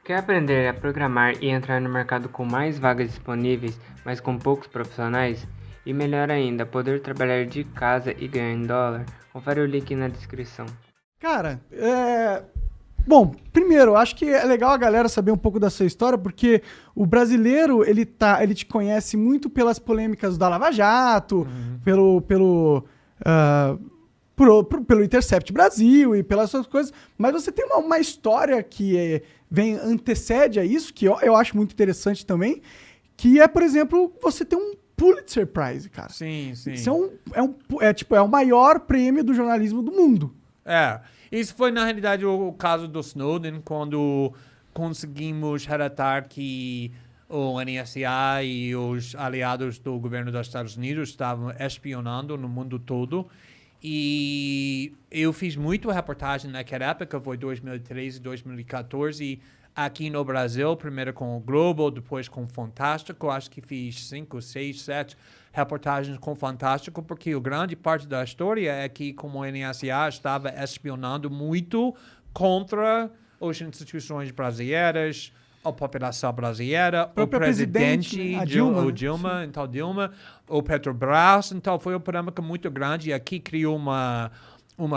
Quer aprender a programar e entrar no mercado com mais vagas disponíveis, mas com poucos profissionais? E melhor ainda, poder trabalhar de casa e ganhar em dólar? Confere o link na descrição. Cara, bom, primeiro, acho que é legal a galera saber um pouco da sua história, porque o brasileiro, ele te conhece muito pelas polêmicas da Lava Jato, ah, pelo Intercept Brasil e pelas outras coisas, mas você tem uma história que antecede a isso, que eu acho muito interessante também, que é, por exemplo, você tem um Pulitzer Prize, cara. Sim, sim. Isso é o maior prêmio do jornalismo do mundo. Isso foi, na realidade, o caso do Snowden, quando conseguimos relatar que o NSA e os aliados do governo dos Estados Unidos estavam espionando no mundo todo. E eu fiz muito reportagem naquela época, foi 2013, 2014, aqui no Brasil, primeiro com o Globo, depois com o Fantástico. Acho que fiz 5, 6, 7 reportagens com o Fantástico, porque a grande parte da história é que como o NSA estava espionando muito contra as instituições brasileiras, a população brasileira, o presidente, a Dilma, então Dilma, o Petrobras. Então foi uma polêmica muito grande e aqui criou uma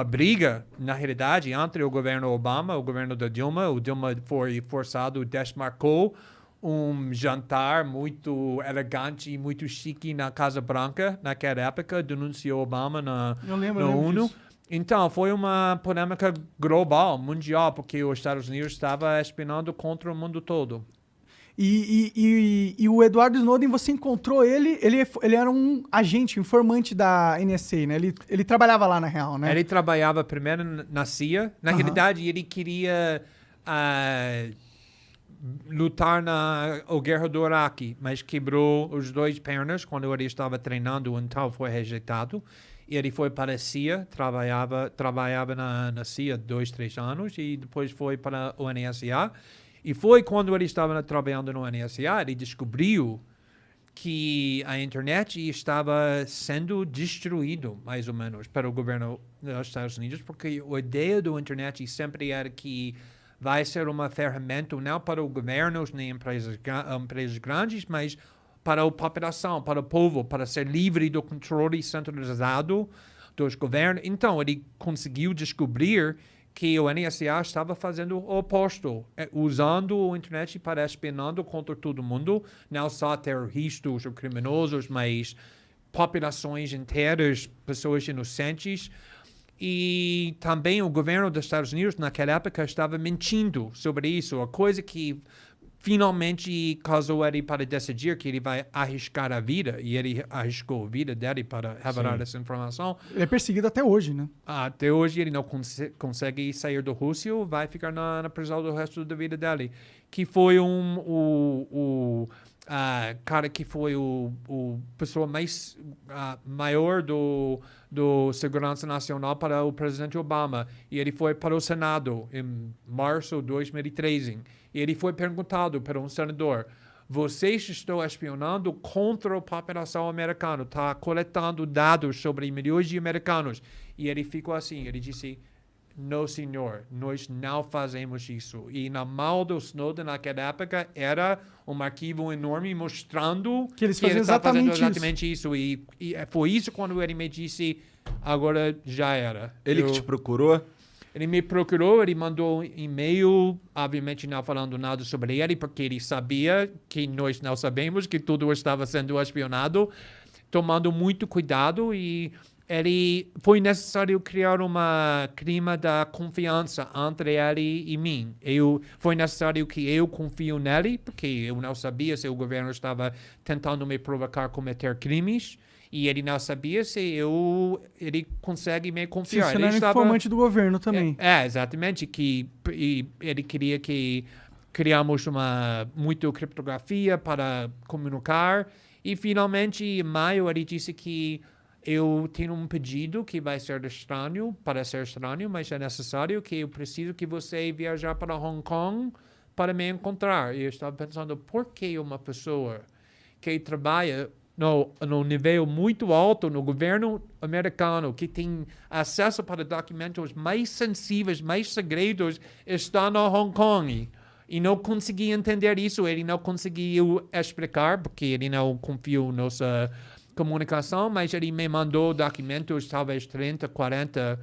briga, na realidade, entre o governo Obama e o governo da Dilma. O Dilma foi forçado, desmarcou um jantar muito elegante e muito chique na Casa Branca naquela época, denunciou Obama na ONU. Disso. Então, foi uma polêmica global, mundial, porque os Estados Unidos estava espionando contra o mundo todo. E o Edward Snowden, você encontrou ele era um agente, informante da NSA, né? Ele trabalhava lá, na real, né? Ele trabalhava primeiro na CIA. Na realidade, ele queria lutar na guerra do Iraque, mas quebrou os dois pernas quando ele estava treinando, então foi rejeitado. E ele foi para a CIA, trabalhava na CIA 2, 3 anos e depois foi para o NSA. E foi quando ele estava trabalhando no NSA, ele descobriu que a internet estava sendo destruído, mais ou menos, para o governo dos Estados Unidos, porque a ideia da internet sempre era que vai ser uma ferramenta não para os governos nem empresas grandes, mas para a população, para o povo, para ser livre do controle centralizado dos governos. Então, ele conseguiu descobrir que o NSA estava fazendo o oposto, usando a internet para espionando contra todo mundo, não só terroristas ou criminosos, mas populações inteiras, pessoas inocentes. E também o governo dos Estados Unidos, naquela época, estava mentindo sobre isso, a coisa que finalmente causou ele para decidir que ele vai arriscar a vida, e ele arriscou a vida dele para revelar essa informação. Ele é perseguido até hoje, né? Até hoje ele não consegue sair da Rússia, vai ficar na prisão do resto da vida dele. Que foi o cara que foi o pessoa mais maior do Segurança Nacional para o presidente Obama. E ele foi para o Senado em março de 2013. E ele foi perguntado por um senador: vocês estão espionando contra a população americana, está coletando dados sobre milhões de americanos. E ele ficou assim, ele disse: não, senhor, nós não fazemos isso. E na mão do Snowden naquela época era um arquivo enorme mostrando que eles ele estava fazendo exatamente isso. E foi isso quando ele me disse: agora já era. Ele que te procurou? Ele me procurou, ele mandou um e-mail, obviamente não falando nada sobre ele, porque ele sabia que nós não sabemos que tudo estava sendo espionado, tomando muito cuidado, e foi necessário criar uma clima da confiança entre ele e mim. Foi necessário que eu confio nele, porque eu não sabia se o governo estava tentando me provocar a cometer crimes. E ele não sabia se ele consegue me confiar. Sim, você era informante do governo também. Exatamente. E ele queria que criamos muita criptografia para comunicar. E finalmente, em maio, ele disse que eu tenho um pedido que vai ser estranho, mas é necessário, que eu preciso que você viajar para Hong Kong para me encontrar. E eu estava pensando, por que uma pessoa que trabalha no nível muito alto no governo americano, que tem acesso para documentos mais sensíveis, mais segredos, está no Hong Kong? E não consegui entender isso, ele não conseguiu explicar, porque ele não confiou na nossa comunicação, mas ele me mandou documentos, talvez 30, 40,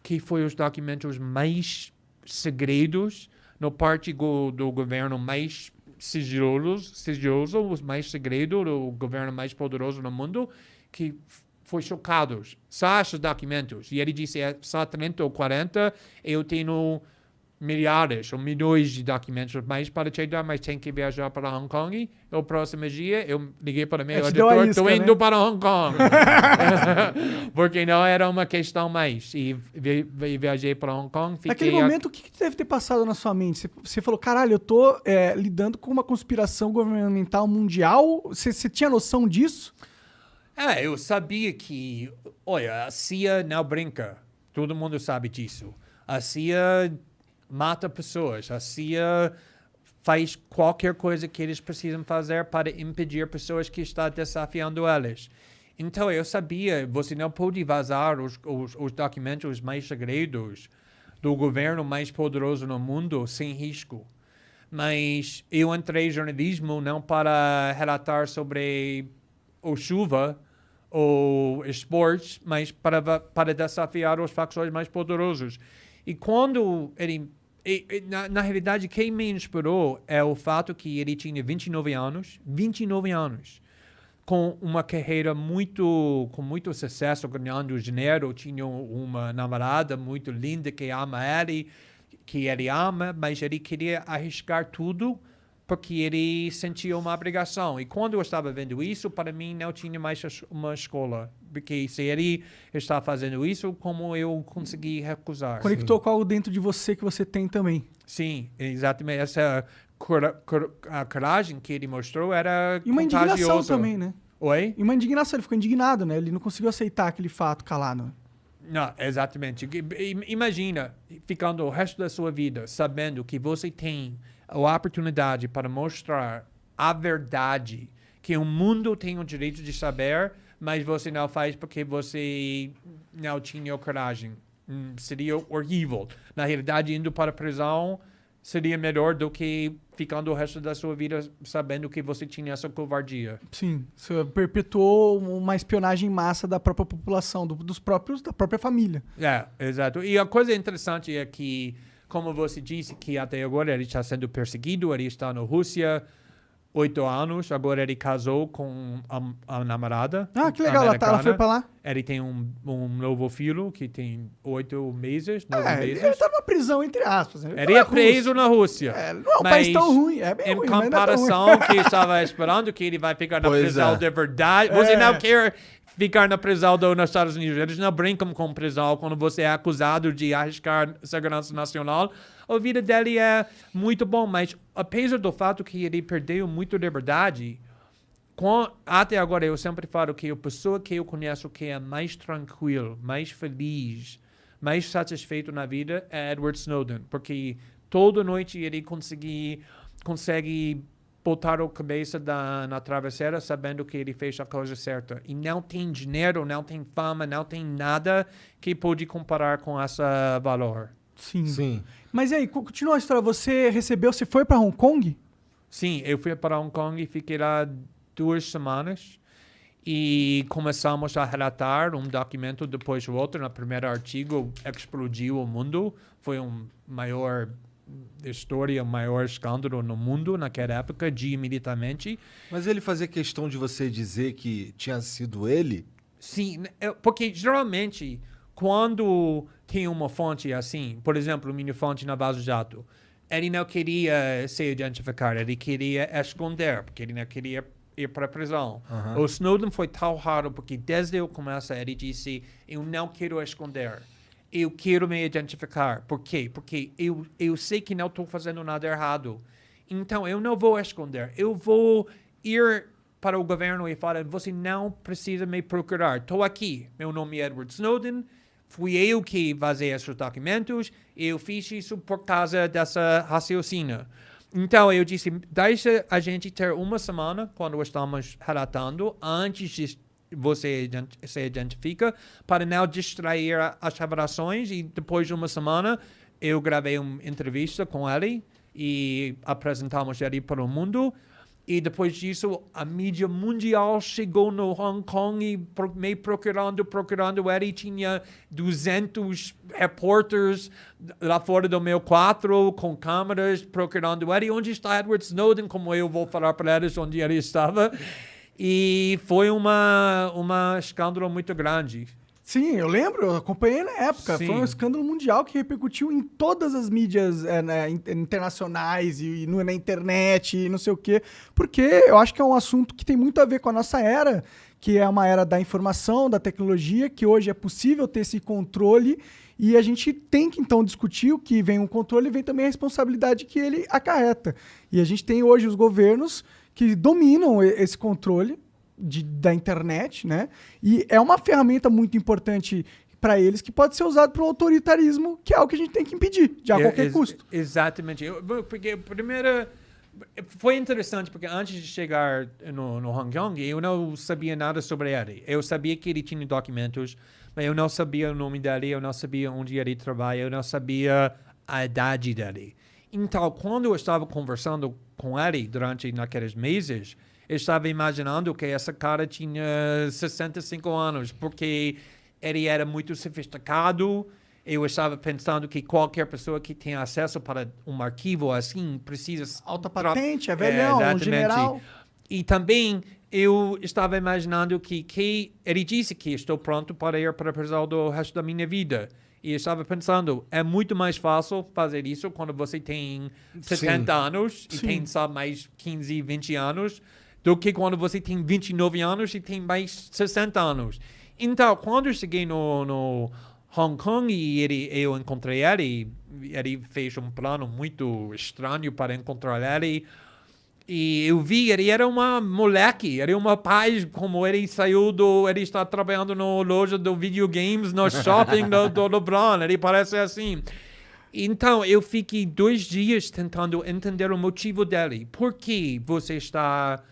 que foi os documentos mais segredos, no parte do governo mais sigiloso, os mais segredos, do governo mais poderoso no mundo, que foi chocados. Só esses documentos. E ele disse, só 30 ou 40, eu tenho milhares ou milhões de documentos mais para te dar, mas tem que viajar para Hong Kong. O próximo dia, eu liguei para meu editor, estou indo para Hong Kong. Porque não era uma questão mais. E viajei para Hong Kong. Naquele momento, o que deve ter passado na sua mente? Você falou, caralho, eu tô lidando com uma conspiração governamental mundial. Você tinha noção disso? Eu sabia que, olha, a CIA não brinca. Todo mundo sabe disso. A CIA mata pessoas. A CIA faz qualquer coisa que eles precisam fazer para impedir pessoas que estão desafiando elas. Então, eu sabia, você não pode vazar os documentos mais segredos do governo mais poderoso no mundo sem risco. Mas eu entrei em jornalismo não para relatar sobre o chuva ou esportes, mas para desafiar os facções mais poderosos. E quando ele... Na realidade, quem me inspirou é o fato que ele tinha 29 anos, com uma carreira com muito sucesso, ganhando dinheiro, tinha uma namorada muito linda que ama ele, que ele ama, mas ele queria arriscar tudo porque ele sentia uma obrigação. E quando eu estava vendo isso, para mim não tinha mais uma escola. Porque se ele está fazendo isso, como eu consegui recusar? Conectou com algo dentro de você que você tem também. Sim, exatamente. Essa a coragem que ele mostrou era E uma indignação contagiosa. também, né? Oi? E uma indignação, ele ficou indignado, né? Ele não conseguiu aceitar aquele fato calado. Não, exatamente. Imagina ficando o resto da sua vida sabendo que você tem a oportunidade para mostrar a verdade, que o mundo tem o direito de saber, mas você não faz porque você não tinha coragem. Seria horrível. Na realidade, indo para a prisão seria melhor do que ficando o resto da sua vida sabendo que você tinha essa covardia. Sim, você perpetuou uma espionagem em massa da própria população, da própria família. Exato. E a coisa interessante é que, como você disse, que até agora ele está sendo perseguido, ele está na Rússia 8 anos, agora ele casou com a namorada. Ah, que legal, ela foi pra lá. Ele tem um novo filho que tem 8 meses, 9 meses. Ele tá numa prisão, entre aspas. Ele é preso na Rússia. Não é um país tão ruim, é bem em ruim, comparação que estava esperando que ele vai ficar na prisão de verdade. Você não quer ficar na prisão nos Estados Unidos. Eles não brincam com prisão quando você é acusado de arriscar segurança nacional. A vida dele é muito bom, mas apesar do fato que ele perdeu muito liberdade, até agora eu sempre falo que a pessoa que eu conheço que é mais tranquilo, mais feliz, mais satisfeito na vida é Edward Snowden, porque toda noite ele consegue botar a cabeça na travesseira sabendo que ele fez a coisa certa. E não tem dinheiro, não tem fama, não tem nada que pode comparar com esse valor. Sim. Mas e aí, continua a história. Você foi para Hong Kong? Sim, eu fui para Hong Kong e fiquei lá 2 semanas. E começamos a relatar um documento depois do outro. No primeiro artigo, explodiu o mundo. Foi maior escândalo no mundo naquela época, imediatamente. Mas ele fazia questão de você dizer que tinha sido ele? Sim, porque geralmente, quando tem uma fonte assim, por exemplo, minha fonte na Vaza Jato, ele não queria se identificar, ele queria esconder, porque ele não queria ir para a prisão. O Snowden foi tão raro, porque desde o começo ele disse, eu não quero esconder. Eu quero me identificar. Por quê? Porque eu sei que não estou fazendo nada errado. Então, eu não vou esconder. Eu vou ir para o governo e falar, você não precisa me procurar. Estou aqui. Meu nome é Edward Snowden. Fui eu que vazei esses documentos. Eu fiz isso por causa dessa raciocínio. Então, eu disse, deixa a gente ter uma semana, quando estamos relatando, antes de você se identifica, para não distrair as revelações. E depois de uma semana, eu gravei uma entrevista com ele e apresentamos ele para o mundo. E depois disso, a mídia mundial chegou no Hong Kong e me procurando ele. Tinha 200 repórteres lá fora do meu quarto com câmeras procurando ele. Onde está Edward Snowden? Como eu vou falar para eles onde ele estava. E foi uma escândalo muito grande. Sim, eu lembro, eu acompanhei na época. Sim. Foi um escândalo mundial que repercutiu em todas as mídias internacionais e na internet e não sei o quê. Porque eu acho que é um assunto que tem muito a ver com a nossa era, que é uma era da informação, da tecnologia, que hoje é possível ter esse controle e a gente tem que então discutir o que vem um controle e vem também a responsabilidade que ele acarreta. E a gente tem hoje os governos que dominam esse controle da internet, né? E é uma ferramenta muito importante para eles que pode ser usado para o autoritarismo, que é algo que a gente tem que impedir, de a qualquer custo. Exatamente. Porque primeiro foi interessante, porque antes de chegar no Hong Kong, eu não sabia nada sobre ele. Eu sabia que ele tinha documentos, mas eu não sabia o nome dele, eu não sabia onde ele trabalha, eu não sabia a idade dele. Então, quando eu estava conversando com ele durante naqueles meses, eu estava imaginando que essa cara tinha 65 anos, porque ele era muito sofisticado. Eu estava pensando que qualquer pessoa que tenha acesso para um arquivo assim precisa... Alta patente, é velhão, um general. E também eu estava imaginando que ele disse que estou pronto para ir para a prisão do resto da minha vida. E eu estava pensando, é muito mais fácil fazer isso quando você tem 70 anos e tem só mais 15, 20 anos, do que quando você tem 29 anos e tem mais 60 anos. Então, quando eu cheguei no Hong Kong e eu encontrei ele fez um plano muito estranho para encontrar ele. E eu vi, ele era uma moleque, ele era uma paz, como ele ele está trabalhando na loja de videogames, no shopping do LeBron, ele parece assim. Então, eu fiquei 2 dias tentando entender o motivo dele. Por que você está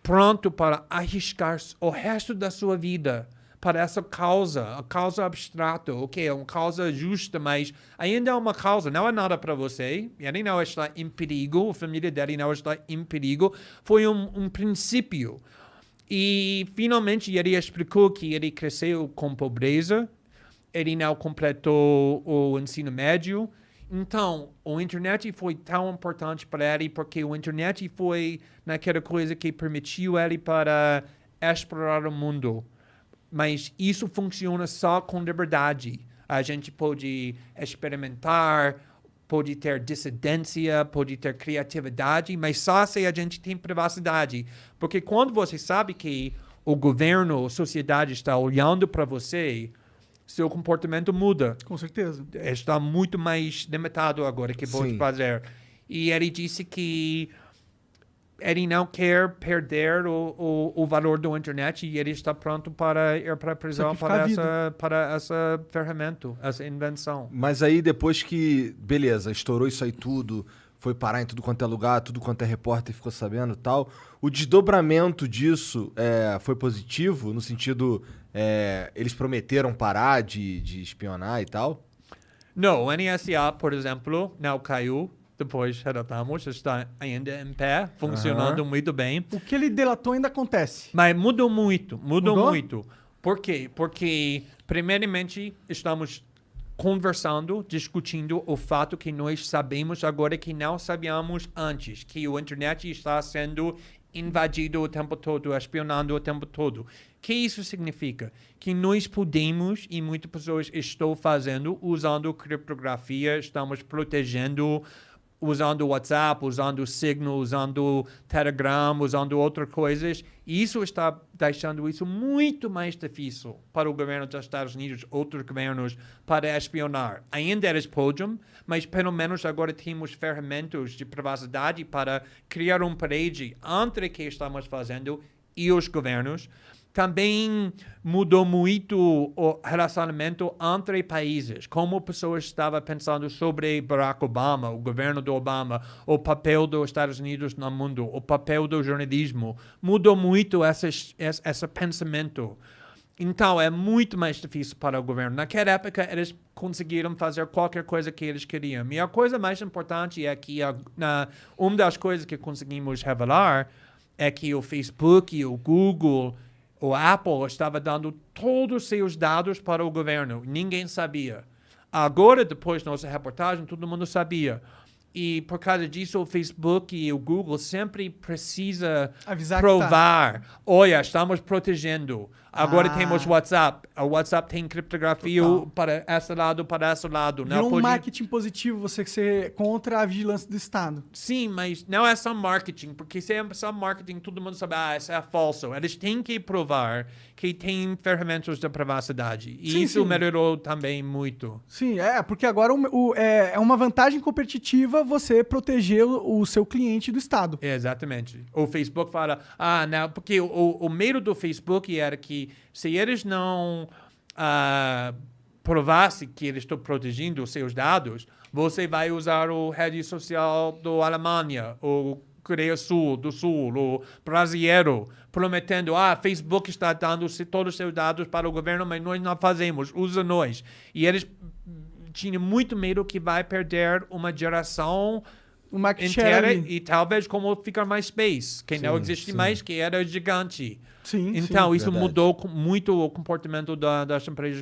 pronto para arriscar o resto da sua vida para essa causa, a causa abstrata, ok, é uma causa justa, mas ainda é uma causa, não é nada para você, ele não está em perigo, a família dele não está em perigo, foi um princípio. E, finalmente, ele explicou que ele cresceu com pobreza, ele não completou o ensino médio. Então, a internet foi tão importante para ele porque a internet foi naquela coisa que permitiu ele para explorar o mundo. Mas isso funciona só com liberdade. A gente pode experimentar, pode ter dissidência, pode ter criatividade, mas só se a gente tem privacidade. Porque quando você sabe que o governo, a sociedade está olhando para você, seu comportamento muda. Com certeza. Está muito mais limitado agora que pode fazer. E ele disse que ele não quer perder o valor da internet e ele está pronto para ir para a prisão para essa ferramenta, essa invenção. Mas aí depois que, beleza, estourou isso aí tudo, foi parar em tudo quanto é lugar, tudo quanto é repórter ficou sabendo e tal, o desdobramento disso foi positivo, no sentido, eles prometeram parar de espionar e tal? Não, o NSA, por exemplo, não caiu. Depois relatamos, está ainda em pé, funcionando muito bem. O que ele delatou ainda acontece. Mas mudou muito. Por quê? Porque, primeiramente, estamos conversando, discutindo o fato que nós sabemos agora que não sabíamos antes, que a internet está sendo invadido o tempo todo, espionando o tempo todo. O que isso significa? Que nós podemos, e muitas pessoas estão fazendo, usando criptografia, estamos protegendo, usando o WhatsApp, usando o Signal, usando o Telegram, usando outras coisas. E isso está deixando isso muito mais difícil para o governo dos Estados Unidos, outros governos, para espionar. Ainda eles podem, mas pelo menos agora temos ferramentas de privacidade para criar uma parede entre o que estamos fazendo e os governos. Também mudou muito o relacionamento entre países, como pessoas estavam pensando sobre Barack Obama, o governo do Obama, o papel dos Estados Unidos no mundo, o papel do jornalismo. Mudou muito esse pensamento. Então, é muito mais difícil para o governo. Naquela época, eles conseguiram fazer qualquer coisa que eles queriam. E a coisa mais importante é que uma das coisas que conseguimos revelar é que o Facebook, o Google, o Apple estava dando todos os seus dados para o governo. Ninguém sabia. Agora, depois da nossa reportagem, todo mundo sabia. E por causa disso, o Facebook e o Google sempre precisa Avisar provar. Olha, estamos protegendo. Agora temos WhatsApp. O WhatsApp tem criptografia para esse lado. Virou um marketing positivo você ser contra a vigilância do Estado. Sim, mas não é só marketing, porque se é só marketing, todo mundo sabe, isso é falso. Eles têm que provar que tem ferramentas de privacidade. E isso melhorou também muito. Sim, porque agora é uma vantagem competitiva você proteger o seu cliente do Estado. Exatamente. O Facebook fala, não, porque o medo do Facebook era que se eles não provassem que eles estão protegendo os seus dados, você vai usar o rede social da Alemanha, o Coreia do Sul, o brasileiro, prometendo, Facebook está dando todos os seus dados para o governo, mas nós não fazemos, usa nós. E eles tinham muito medo que vai perder uma geração inteira e talvez como fica MySpace, que não existe mais, que era gigante. Então, isso mudou muito o comportamento das empresas